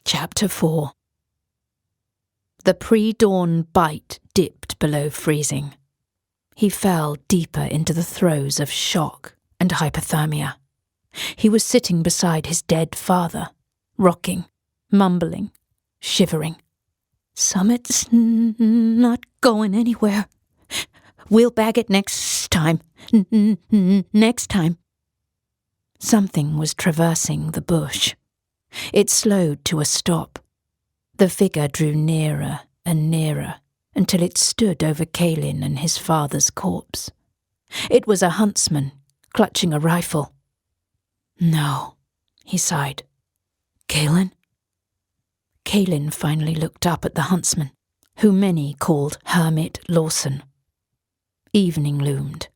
Chapter 4. The pre-dawn bite dipped below freezing. He fell deeper into the throes of shock and hypothermia. He was sitting beside his dead father, rocking, mumbling, shivering. "Summit's not going anywhere. We'll bag it next time. Next time." Something was traversing the bush. It slowed to a stop. The figure drew nearer and nearer until it stood over Caelan and his father's corpse. It was a huntsman, clutching a rifle. "No," he sighed. "Caelan?" Caelan finally looked up at the huntsman, who many called Hermit Lawson. Evening loomed.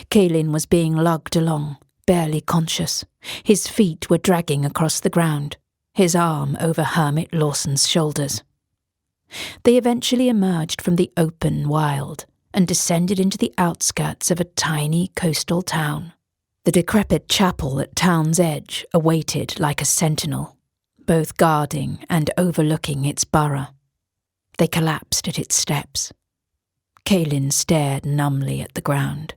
Caelan was being lugged along, barely conscious. His feet were dragging across the ground, his arm over Hermit Lawson's shoulders. They eventually emerged from the open wild and descended into the outskirts of a tiny coastal town. The decrepit chapel at town's edge awaited like a sentinel, both guarding and overlooking its borough. They collapsed at its steps. Caelan stared numbly at the ground.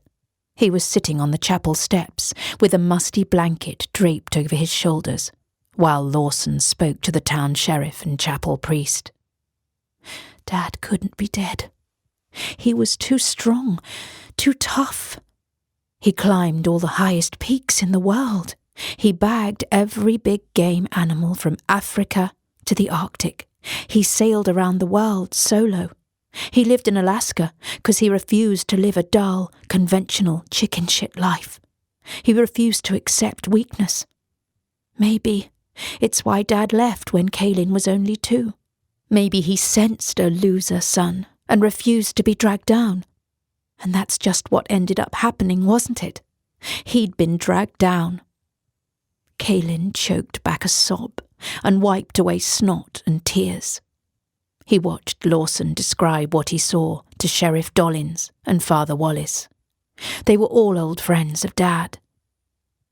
He was sitting on the chapel steps with a musty blanket draped over his shoulders, while Lawson spoke to the town sheriff and chapel priest. Dad couldn't be dead. He was too strong, too tough. He climbed all the highest peaks in the world. He bagged every big game animal from Africa to the Arctic. He sailed around the world solo. He lived in Alaska because he refused to live a dull, conventional chicken shit life. He refused to accept weakness. Maybe it's why Dad left when Caelan was only 2. Maybe he sensed a loser son and refused to be dragged down. And that's just what ended up happening, wasn't it? He'd been dragged down. Caelan choked back a sob and wiped away snot and tears. He watched Lawson describe what he saw to Sheriff Dollins and Father Wallace. They were all old friends of Dad.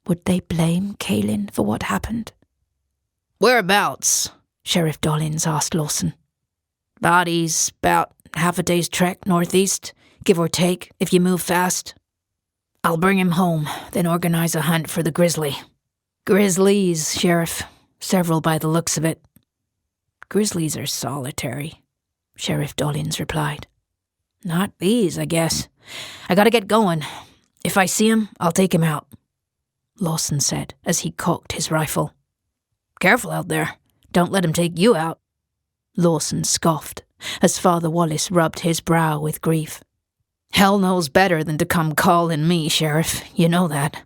Would they blame Caelan for what happened? "Whereabouts?" Sheriff Dollins asked Lawson. "Body's about half a day's trek northeast, give or take, if you move fast. I'll bring him home, then organize a hunt for the grizzly." "Grizzlies, Sheriff. Several by the looks of it." "Grizzlies are solitary," Sheriff Dollins replied. "Not these, I guess. I gotta get going. If I see him, I'll take him out," Lawson said as he cocked his rifle. "Careful out there. Don't let him take you out." Lawson scoffed as Father Wallace rubbed his brow with grief. "Hell knows better than to come calling me, Sheriff. You know that.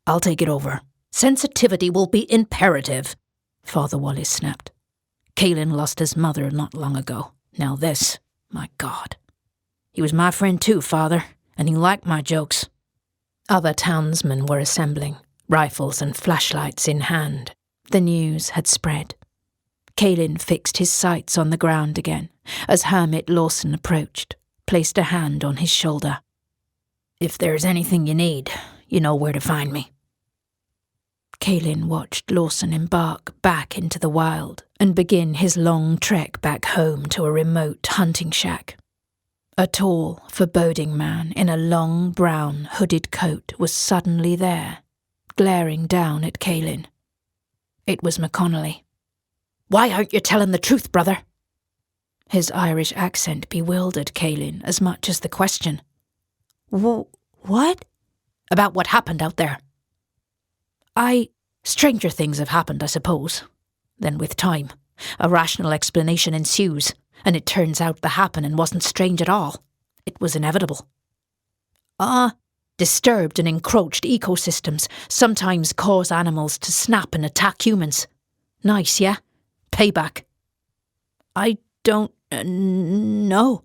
I'll take it over. Sensitivity will be imperative," Father Wallace snapped. "Caelan lost his mother not long ago. Now this, my God. He was my friend too, Father, and he liked my jokes." Other townsmen were assembling, rifles and flashlights in hand. The news had spread. Caelan fixed his sights on the ground again as Hermit Lawson approached, placed a hand on his shoulder. "If there's anything you need, you know where to find me." Caelan watched Lawson embark back into the wild and begin his long trek back home to a remote hunting shack. A tall, foreboding man in a long brown hooded coat was suddenly there, glaring down at Caelan. It was McConnelly. "Why aren't you telling the truth, brother?" His Irish accent bewildered Caelan as much as the question. "What?" "About what happened out there." Stranger things have happened, I suppose. Then with time, a rational explanation ensues, and it turns out the happening wasn't strange at all. It was inevitable. Disturbed and encroached ecosystems sometimes cause animals to snap and attack humans. Nice, yeah? Payback. "I don't know."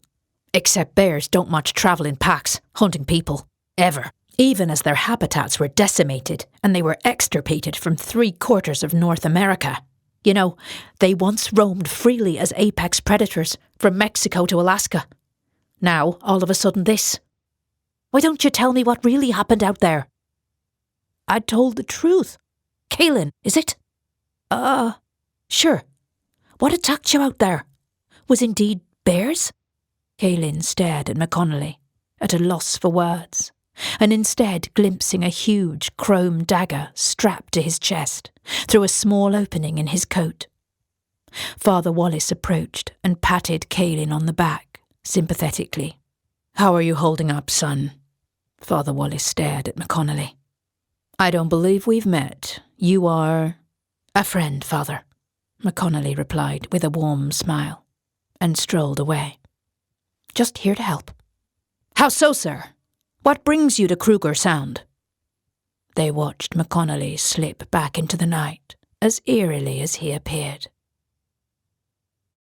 Except bears don't much travel in packs, hunting people. Ever. Even as their habitats were decimated and they were extirpated from 3/4 of North America. You know, they once roamed freely as apex predators from Mexico to Alaska. Now, all of a sudden this. Why don't you tell me what really happened out there? "I told the truth." Caelan, is it? Sure. What attacked you out there? Was indeed bears? Caelan stared at McConnelly, at a loss for words, and instead glimpsing a huge chrome dagger strapped to his chest through a small opening in his coat. Father Wallace approached and patted Caelan on the back, sympathetically. "How are you holding up, son?" Father Wallace stared at McConnelly. "I don't believe we've met. You are—" "A friend, Father," McConnelly replied with a warm smile, and strolled away. "Just here to help." "How so, sir? What brings you to Kruger Sound?" They watched McConnelly slip back into the night as eerily as he appeared.